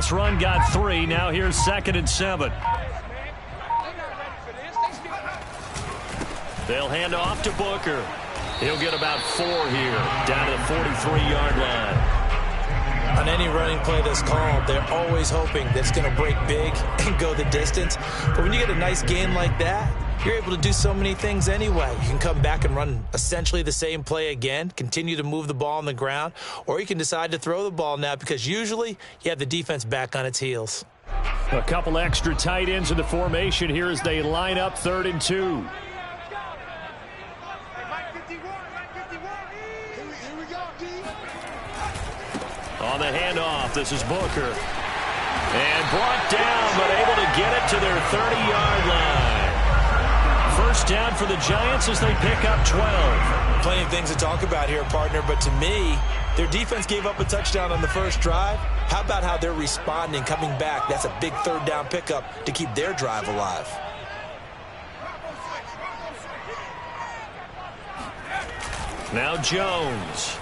pass run got 3. Now here's 2nd and 7. They'll hand off to Booker. He'll get about 4 here, down to the 43-yard line. On any running play that's called, they're always hoping that it's going to break big and go the distance. But when you get a nice gain like that, you're able to do so many things anyway. You can come back and run essentially the same play again, continue to move the ball on the ground, or you can decide to throw the ball now because usually you have the defense back on its heels. A couple extra tight ends in the formation here as they line up 3rd and 2. On the handoff, this is Booker. And brought down, but able to get it to their 30-yard line. First down for the Giants as they pick up 12. Plenty of things to talk about here, partner, but to me, their defense gave up a touchdown on the first drive. How about how they're responding, coming back? That's a big 3rd down pickup to keep their drive alive. Now Jones.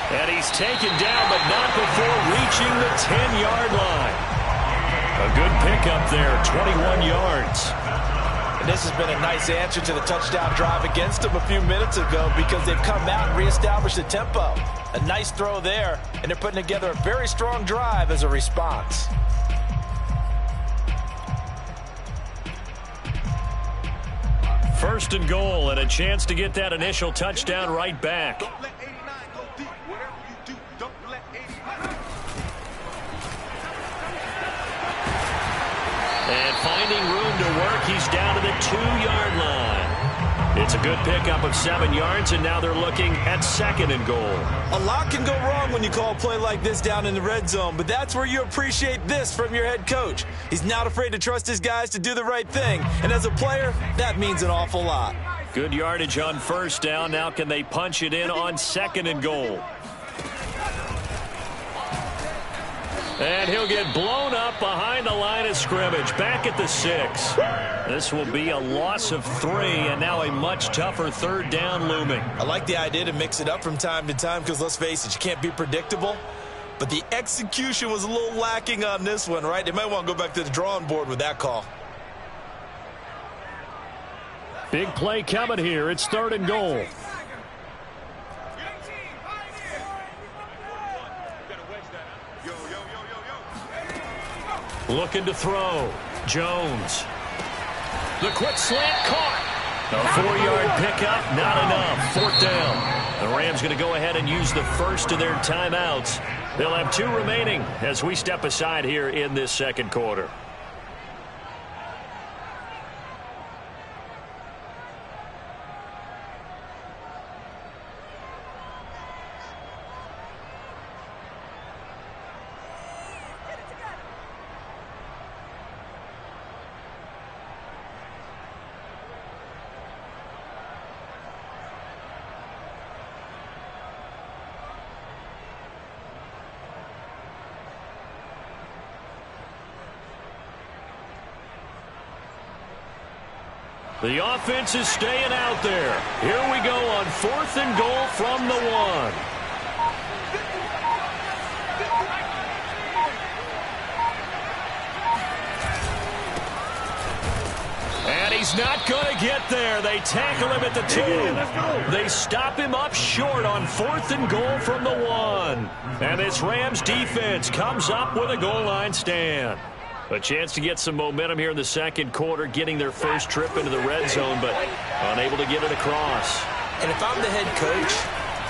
And he's taken down, but not before reaching the 10-yard line. A good pickup there, 21 yards. And this has been a nice answer to the touchdown drive against them a few minutes ago because they've come out and reestablished the tempo. A nice throw there, and they're putting together a very strong drive as a response. First and goal, and a chance to get that initial touchdown right back. And finding room to work, he's down to the 2-yard line. It's a good pickup of 7 yards, and now they're looking at 2nd and goal. A lot can go wrong when you call a play like this down in the red zone, but that's where you appreciate this from your head coach. He's not afraid to trust his guys to do the right thing, and as a player, that means an awful lot. Good yardage on first down. Now can they punch it in on 2nd and goal? And he'll get blown up behind the line of scrimmage, back at the 6. This will be a loss of 3, and now a much tougher 3rd down looming. I like the idea to mix it up from time to time because, let's face it, you can't be predictable. But the execution was a little lacking on this one, right? They might want to go back to the drawing board with that call. Big play coming here. It's 3rd and goal. Looking to throw. Jones. The quick slant caught. A 4-yard pickup, not enough. 4th down. The Rams going to go ahead and use the first of their timeouts. They'll have 2 remaining as we step aside here in this 2nd quarter. The offense is staying out there. Here we go on 4th and goal from the 1. And he's not going to get there. They tackle him at the 2. They stop him up short on 4th and goal from the 1. And this Rams defense comes up with a goal line stand. A chance to get some momentum here in the 2nd quarter, getting their first trip into the red zone, but unable to get it across. And if I'm the head coach,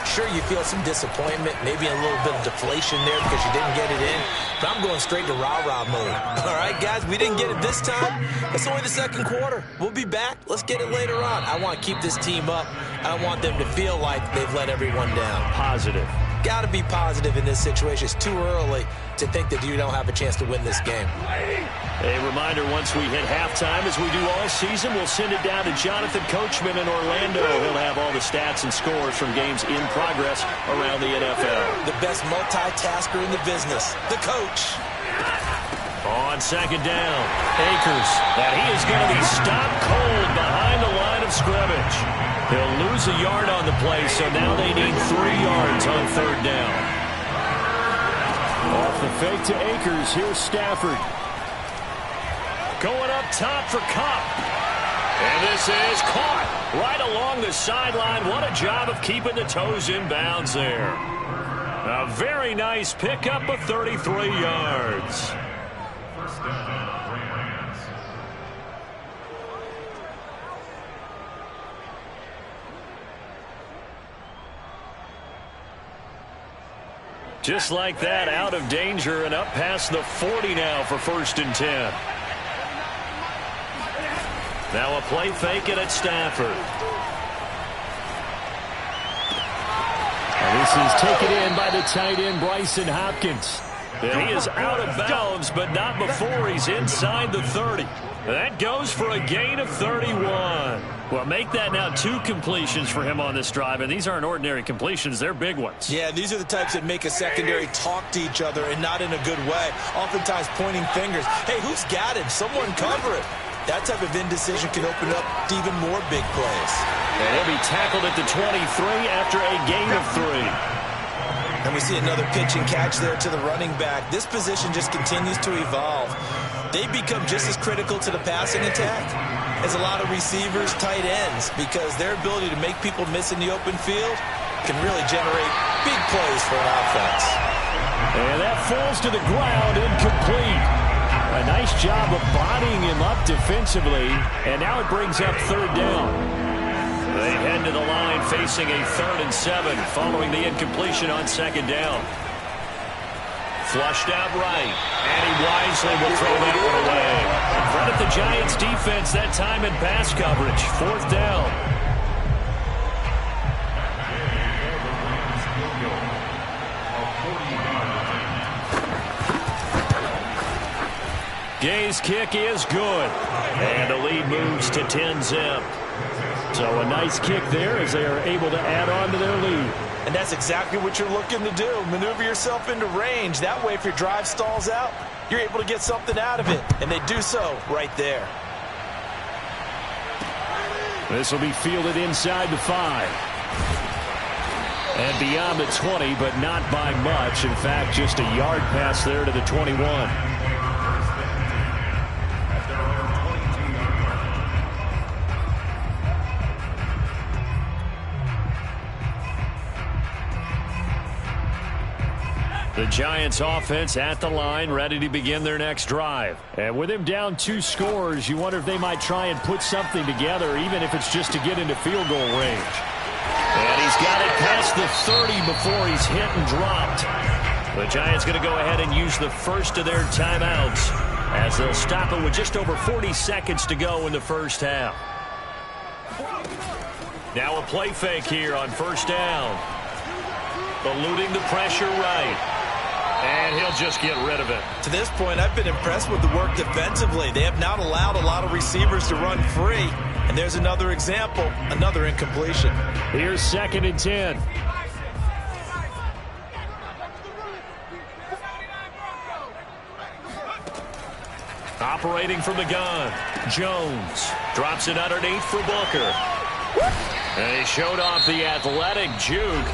sure, you feel some disappointment, maybe a little bit of deflation there because you didn't get it in, but I'm going straight to rah-rah mode. All right, guys, we didn't get it this time. It's only the 2nd quarter. We'll be back. Let's get it later on. I want to keep this team up. I don't want them to feel like they've let everyone down. Positive. Got to be positive in this situation. It's too early to think that you don't have a chance to win this game. A reminder, once we hit halftime, as we do all season, we'll send it down to Jonathan Coachman in Orlando. He'll have all the stats and scores from games in progress around the NFL. The best multitasker in the business, the coach. On 2nd down, Akers. And he is going to be stopped cold behind the line of scrimmage. He'll lose a yard on the play, so now they need 3 yards on 3rd down. Off the fake to Akers, here's Stafford. Going up top for Kupp. And this is caught right along the sideline. What a job of keeping the toes in bounds there. A very nice pickup of 33 yards. First down, Rams. Just like that, out of danger and up past the 40 now for 1st and 10. Now a play fake it at Stafford. And this is taken in by the tight end, Bryson Hopkins. And he is out of bounds, but not before he's inside the 30. That goes for a gain of 31. Well, make that now 2 completions for him on this drive, and these aren't ordinary completions. They're big ones. Yeah, these are the types that make a secondary talk to each other and not in a good way. Oftentimes pointing fingers. Hey, who's got him? Someone cover it. That type of indecision can open up to even more big plays. And he'll be tackled at the 23 after a gain of 3. And we see another pitch and catch there to the running back. This position just continues to evolve. They become just as critical to the passing attack as a lot of receivers, tight ends, because their ability to make people miss in the open field can really generate big plays for an offense. And that falls to the ground, incomplete. A nice job of bodying him up defensively, and now it brings up 3rd down. They head to the line facing a 3rd and 7 following the incompletion on 2nd down. Flushed out right, and he wisely will throw that one away. Credit the Giants defense that time in pass coverage. 4th down. Gay's kick is good, and the lead moves to 10-zip. So a nice kick there as they are able to add on to their lead. And that's exactly what you're looking to do. Maneuver yourself into range. That way, if your drive stalls out, you're able to get something out of it. And they do so right there. This will be fielded inside the 5. And beyond the 20, but not by much. In fact, just a yard pass there to the 21. The Giants offense at the line, ready to begin their next drive. And with him down 2 scores, you wonder if they might try and put something together, even if it's just to get into field goal range. And he's got it past the 30 before he's hit and dropped. The Giants going to go ahead and use the first of their timeouts as they'll stop it with just over 40 seconds to go in the first half. Now a play fake here on 1st down. Eluding the pressure right. And he'll just get rid of it. To this point, I've been impressed with the work defensively. They have not allowed a lot of receivers to run free. And there's another example, another incompletion. Here's 2nd and 10. Operating from the gun. Jones drops it underneath for Booker. And he showed off the athletic juke.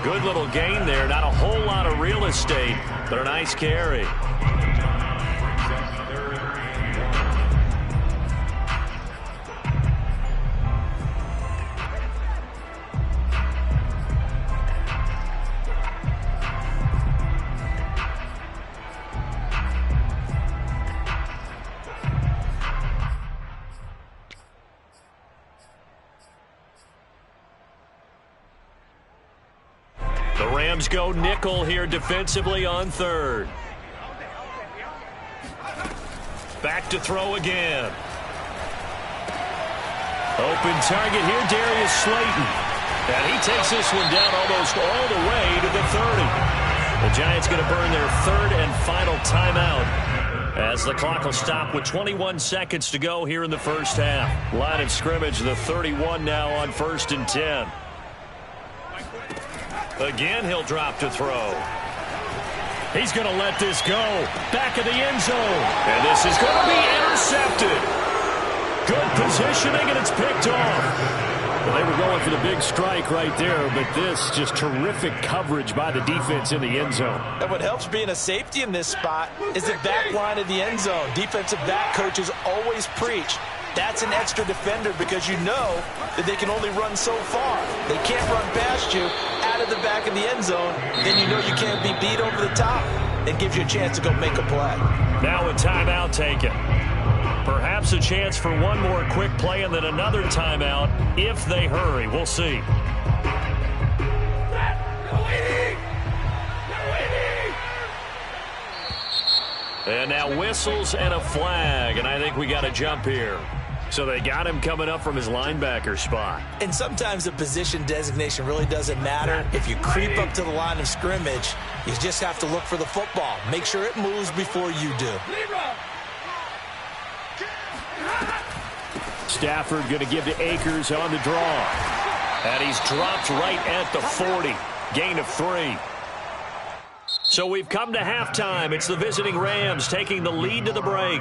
Good little gain there. Not a whole lot of real estate, but a nice carry. The Rams go nickel here defensively on 3rd. Back to throw again. Open target here, Darius Slayton. And he takes this one down almost all the way to the 30. The Giants going to burn their 3rd and final timeout as the clock will stop with 21 seconds to go here in the first half. Line of scrimmage, the 31 now on 1st and 10. Again, he'll drop to throw. He's going to let this go. Back of the end zone. And this is going to be intercepted. Good positioning, and it's picked off. Well, they were going for the big strike right there, but this just terrific coverage by the defense in the end zone. And what helps being a safety in this spot is the back line of the end zone. Defensive back coaches always preach. That's an extra defender because you know that they can only run so far. They can't run past you out of the back of the end zone. Then you know you can't be beat over the top. It gives you a chance to go make a play. Now a timeout taken. Perhaps a chance for one more quick play and then another timeout if they hurry. We'll see. And now whistles and a flag, and I think we got a jump here. So they got him coming up from his linebacker spot. And sometimes the position designation really doesn't matter. If you creep up to the line of scrimmage, you just have to look for the football. Make sure it moves before you do. Stafford going to give to Akers on the draw. And he's dropped right at the 40. Gain of 3. So we've come to halftime. It's the visiting Rams taking the lead to the break.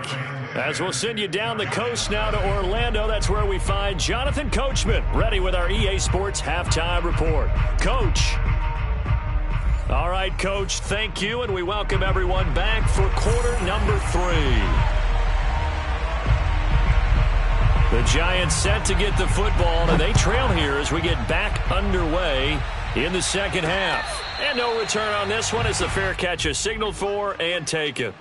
As we'll send you down the coast now to Orlando, that's where we find Jonathan Coachman, ready with our EA Sports Halftime Report. Coach. All right, Coach, thank you, and we welcome everyone back for quarter number 3. The Giants set to get the football, and they trail here as we get back underway in the second half. And no return on this one as the fair catch is signaled for and taken.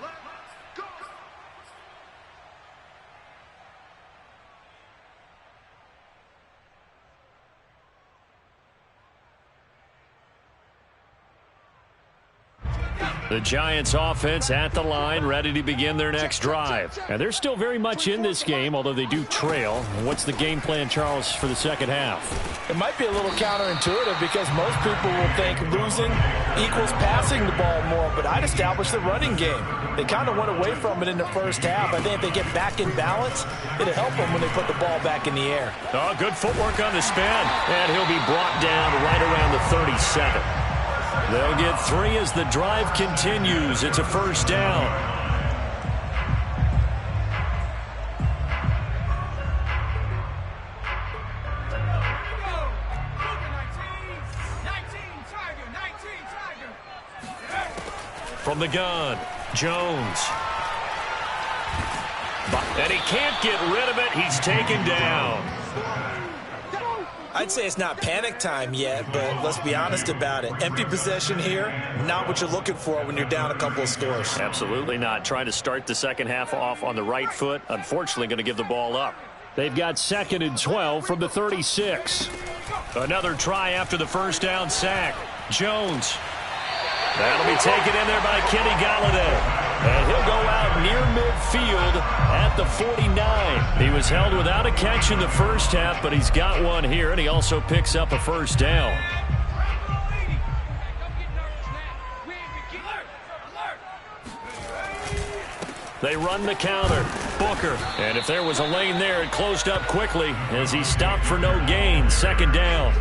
The Giants offense at the line, ready to begin their next drive. And they're still very much in this game, although they do trail. What's the game plan, Charles, for the second half? It might be a little counterintuitive because most people will think losing equals passing the ball more, but I'd establish the running game. They kind of went away from it in the first half. I think if they get back in balance, it'll help them when they put the ball back in the air. Oh, good footwork on the spin, and he'll be brought down right around the 37. They'll get 3 as the drive continues. It's a first down. From the gun, Jones. And he can't get rid of it. He's taken down. I'd say it's not panic time yet, but let's be honest about it. Empty possession here, not what you're looking for when you're down a couple of scores. Absolutely not. Trying to start the second half off on the right foot. Unfortunately, going to give the ball up. They've got 2nd and 12 from the 36. Another try after the first down sack. Jones. That'll be taken in there by Kenny Golladay. And he'll go out near midfield at the 49. He was held without a catch in the first half, but he's got one here, and he also picks up a first down. They run the counter. Booker. And if there was a lane there, it closed up quickly as he stopped for no gain. 2nd down.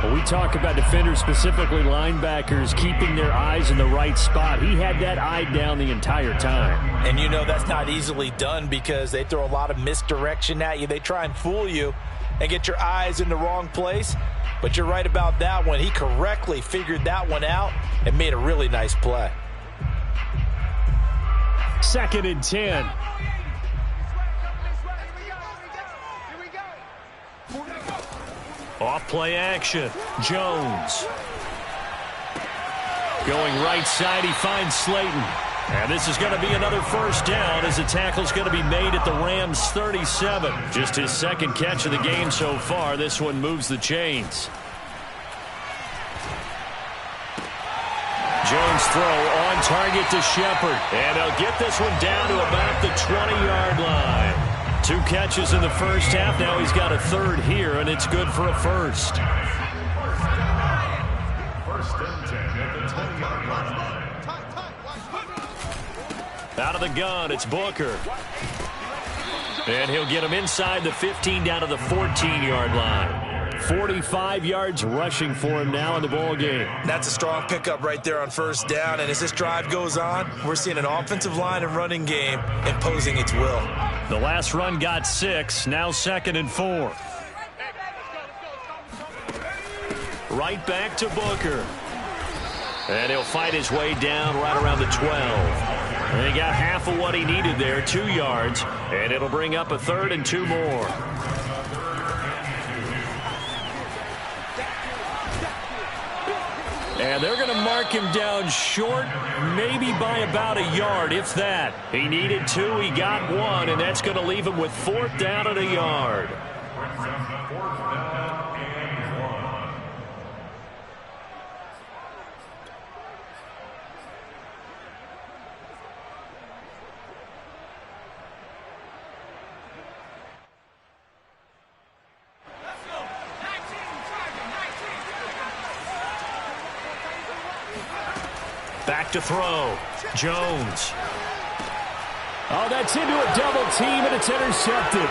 Well, we talk about defenders, specifically linebackers, keeping their eyes in the right spot. He had that eye down the entire time. And you know that's not easily done because they throw a lot of misdirection at you. They try and fool you and get your eyes in the wrong place. But you're right about that one. He correctly figured that one out and made a really nice play. 2nd and 10. Off play action. Jones. Going right side, he finds Slayton. And this is going to be another first down as the tackle's going to be made at the Rams' 37. Just his 2nd catch of the game so far. This one moves the chains. Jones throw on target to Shepard. And they'll get this one down to about the 20-yard line. 2 catches in the first half. Now he's got a 3rd here, and it's good for a first. 1st and 10 at the 20-yard line. Out of the gun, it's Booker. And he'll get him inside the 15 down to the 14-yard line. 45 yards rushing for him now in the ball game. That's a strong pickup right there on first down. And as this drive goes on, we're seeing an offensive line and running game imposing its will. The last run got 6. Now 2nd and 4. Right back to Booker. And he'll fight his way down right around the 12. And he got half of what he needed there, 2 yards. And it'll bring up a 3rd and 2 more. And they're going to mark him down short, maybe by about a yard, if that. He needed 2, he got 1, and that's going to leave him with 4th down and a yard. Back to throw. Jones. Oh, that's into a double team, and it's intercepted.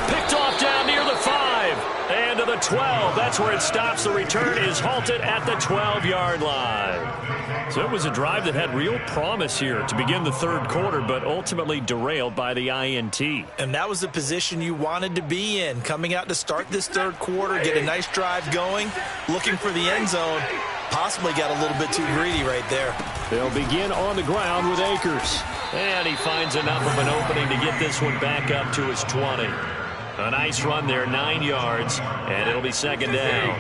Picked off down near the 5. And to the 12. That's where it stops. The return is halted at the 12-yard line. So it was a drive that had real promise here to begin the 3rd quarter, but ultimately derailed by the INT. And that was the position you wanted to be in, coming out to start this 3rd quarter, get a nice drive going, looking for the end zone. Possibly got a little bit too greedy right there. They'll begin on the ground with Akers. And he finds enough of an opening to get this one back up to his 20. A nice run there, 9 yards, and it'll be 2nd down.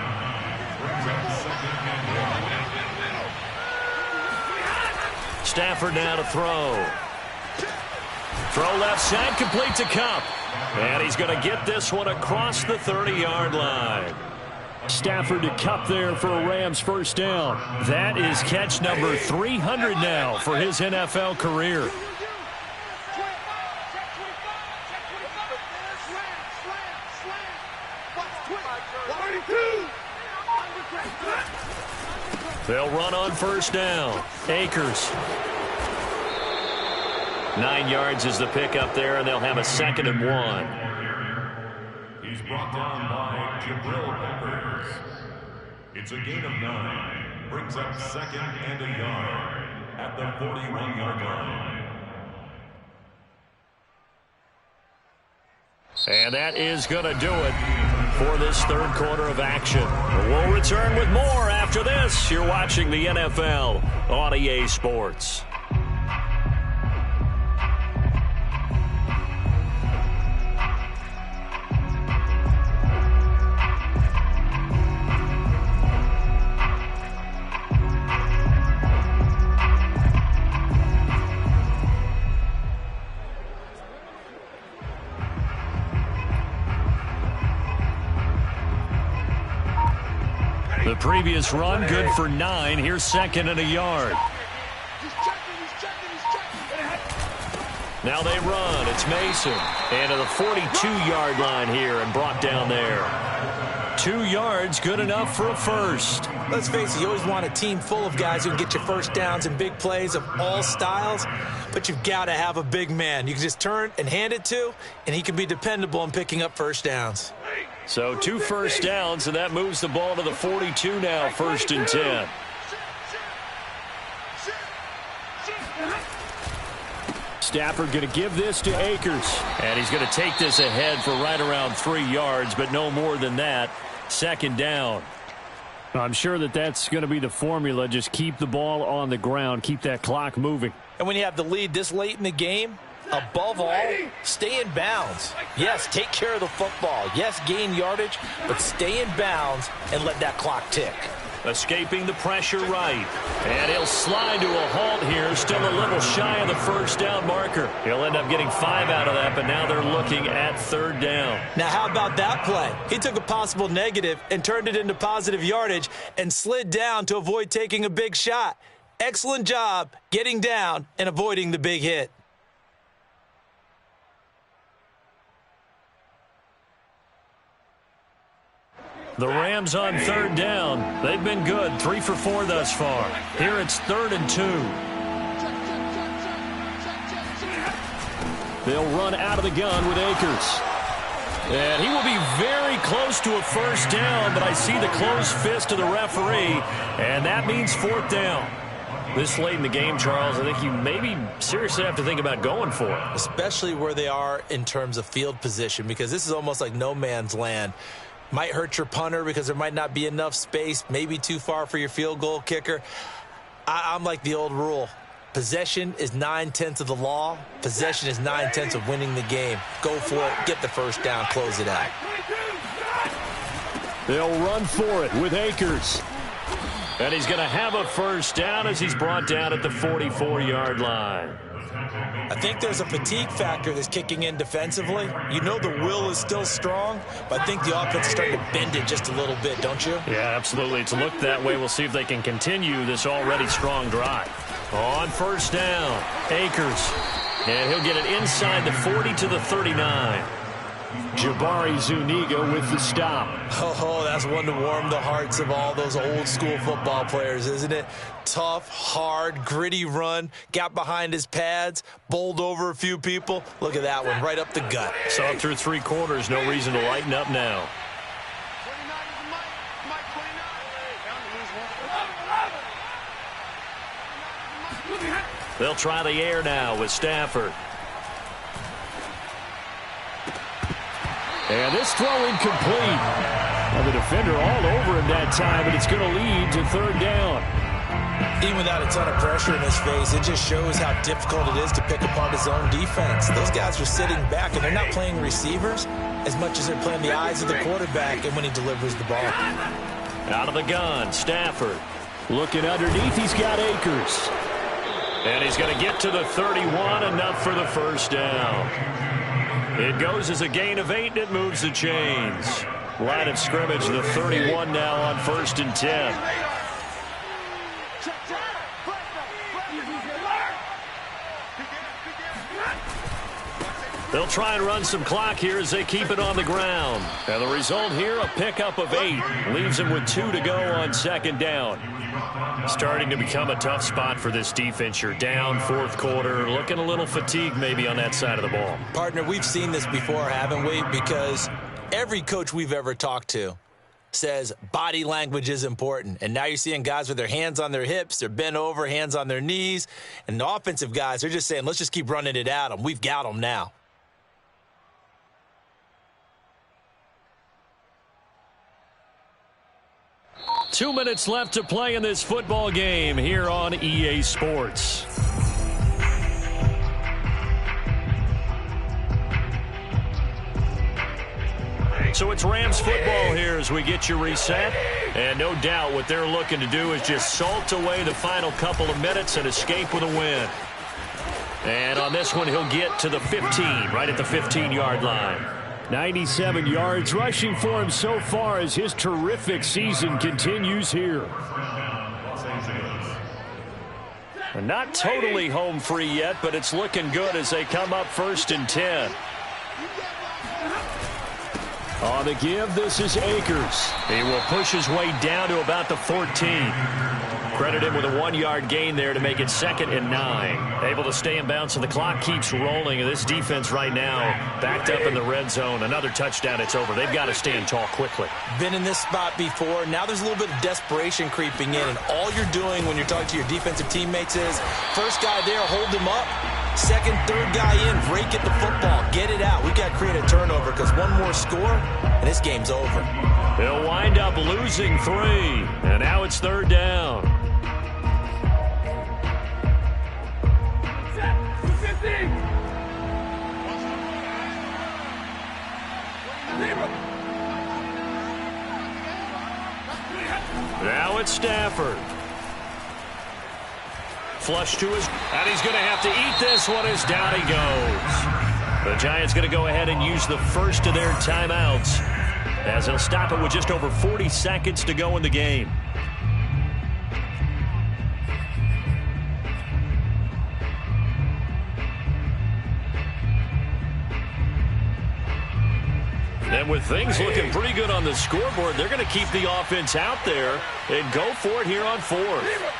Stafford now to throw. Throw left side, complete to Kupp. And he's going to get this one across the 30-yard line. Stafford to Kupp there for a Rams 1st down. That is catch number 300 now for his NFL career. They'll run on 1st down. Akers. 9 yards is the pickup there, and they'll have a 2nd and 1. He's brought down by Jabril Peppers. It's a gain of 9. Brings up 2nd and a yard at the 41-yard line. And that is going to do it for this 3rd quarter of action. We'll return with more after this. You're watching the NFL on EA Sports. The previous run, good for 9. Here's 2nd and a yard. Now they run. It's Mason. And to the 42-yard line here and brought down there. 2 yards, good enough for a 1st. Let's face it, you always want a team full of guys who can get you 1st downs and big plays of all styles, but you've got to have a big man you can just turn and hand it to, and he can be dependable in picking up 1st downs. So 2 1st downs, and that moves the ball to the 42 now, 1st and 10. Stafford going to give this to Akers. And he's going to take this ahead for right around 3 yards, but no more than that. 2nd down. I'm sure that that's going to be the formula. Just keep the ball on the ground. Keep that clock moving. And when you have the lead this late in the game, above all, stay in bounds. Yes, take care of the football. Yes, gain yardage, but stay in bounds and let that clock tick. Escaping the pressure right. And he'll slide to a halt here. Still a little shy of the 1st down marker. He'll end up getting 5 out of that, but now they're looking at 3rd down. Now, how about that play? He took a possible negative and turned it into positive yardage and slid down to avoid taking a big shot. Excellent job getting down and avoiding the big hit. The Rams on 3rd down. They've been good, 3 for 4 thus far. Here it's 3rd and 2. They'll run out of the gun with Akers. And he will be very close to a 1st down, but I see the closed fist of the referee, and that means 4th down. This late in the game, Charles, I think you maybe seriously have to think about going for it. Especially where they are in terms of field position, because this is almost like no man's land. Might hurt your punter because there might not be enough space, maybe too far for your field goal kicker. I'm like the old rule. Possession is 9/10 of the law. Possession is 9/10 of winning the game. Go for it. Get the first down. Close it out. They'll run for it with Akers. And he's going to have a first down as he's brought down at the 44-yard line. I think there's a fatigue factor that's kicking in defensively. You know the will is still strong, but I think the offense is starting to bend it just a little bit, don't you? Yeah, absolutely. It's looked that way. We'll see if they can continue this already strong drive. On first down, Akers. And he'll get it inside the 40 to the 39. Jabari Zuniga with the stop. Oh, that's one to warm the hearts of all those old school football players, isn't it? Tough, hard, gritty run, got behind his pads, bowled over a few people. Look at that one, right up the gut. Saw it through 3 quarters, no reason to lighten up now. They'll try the air now with Stafford. And this throw incomplete. And the defender all over him that time, but it's going to lead to 3rd down. Even without a ton of pressure in his face, it just shows how difficult it is to pick apart his own defense. Those guys are sitting back, and they're not playing receivers as much as they're playing the eyes of the quarterback and when he delivers the ball. Out of the gun, Stafford. Looking underneath, he's got Akers. And he's going to get to the 31, enough for the first down. It goes as a gain of 8, and it moves the chains. Line of scrimmage, the 31 now on 1st and 10. They'll try and run some clock here as they keep it on the ground. And the result here, a pickup of 8. Leaves them with 2 to go on 2nd down. Starting to become a tough spot for this defense. You're down 4th quarter, looking a little fatigued maybe on that side of the ball. Partner, we've seen this before, haven't we? Because every coach we've ever talked to says body language is important. And now you're seeing guys with their hands on their hips, they're bent over, hands on their knees. And the offensive guys, they're just saying, let's just keep running it at them. We've got them now. Two minutes left to play in this football game here on EA Sports. So it's Rams football here as we get you reset. And no doubt what they're looking to do is just salt away the final couple of minutes and escape with a win. And on this one, he'll get to the 15, right at the 15-yard line. 97 yards rushing for him so far as his terrific season continues here. And not totally home free yet, but it's looking good as they come up 1st and 10. On the give, this is Akers. He will push his way down to about the 14. Credit him with a 1-yard gain there to make it 2nd and 9. Able to stay in bounds, so the clock keeps rolling. And this defense right now backed up in the red zone. Another touchdown, it's over. They've got to stand tall quickly. Been in this spot before. Now there's a little bit of desperation creeping in. And all you're doing when you're talking to your defensive teammates is, first guy there, hold him up. Second, third guy in, break at the football. Get it out. We've got to create a turnover because one more score, and this game's over. They'll wind up losing 3. And now it's 3rd down. Now it's Stafford. Flush to his, and he's going to have to eat this one as down he goes. The Giants going to go ahead and use the first of their timeouts as they'll stop it with just over 40 seconds to go in the game. And with things looking pretty good on the scoreboard, they're going to keep the offense out there and go for it here on 4th.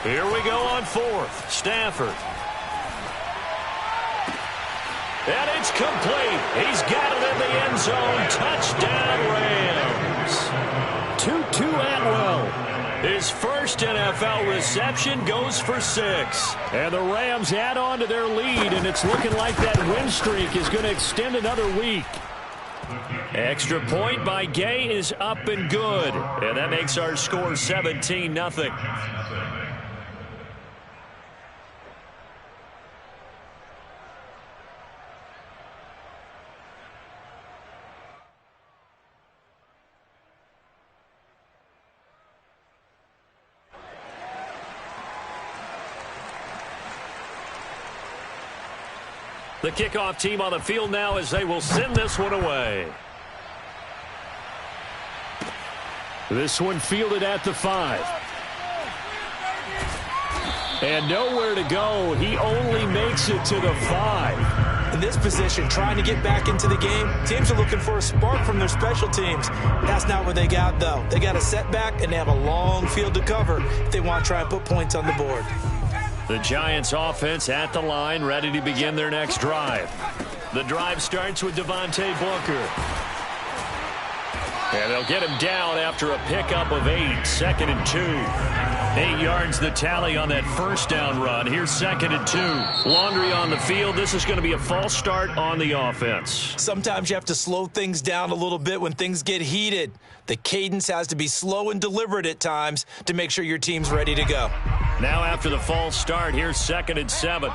Here we go on 4th. Stafford. And it's complete. He's got it in the end zone. Touchdown, Rams. Tutu Atwell His first NFL reception goes for 6. And the Rams add on to their lead, and it's looking like that win streak is going to extend another week. Extra point by Gay is up and good. And that makes our score 17-0. The kickoff team on the field now as they will send this one away. This one fielded at the 5. And nowhere to go. He only makes it to the 5. In this position, trying to get back into the game, teams are looking for a spark from their special teams. That's not what they got, though. They got a setback, and they have a long field to cover if they want to try and put points on the board. The Giants offense at the line, ready to begin their next drive. The drive starts with Devontae Booker. And they'll get him down after a pickup of 8, 2nd and 2. 8 yards the tally on that first down run. Here's 2nd and 2. Laundry on the field. This is going to be a false start on the offense. Sometimes you have to slow things down a little bit when things get heated. The cadence has to be slow and deliberate at times to make sure your team's ready to go. Now after the false start, here's 2nd and 7.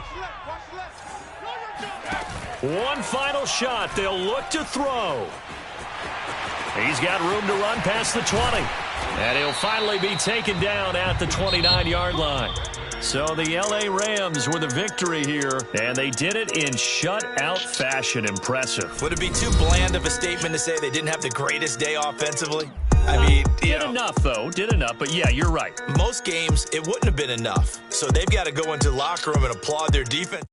One final shot. They'll look to throw. He's got room to run past the 20. And he'll finally be taken down at the 29-yard line. So the L.A. Rams were the victory here, and they did it in shutout fashion. Impressive. Would it be too bland of a statement to say they didn't have the greatest day offensively? I mean, did enough, though. Did enough. But, yeah, you're right. Most games, it wouldn't have been enough. So they've got to go into the locker room and applaud their defense.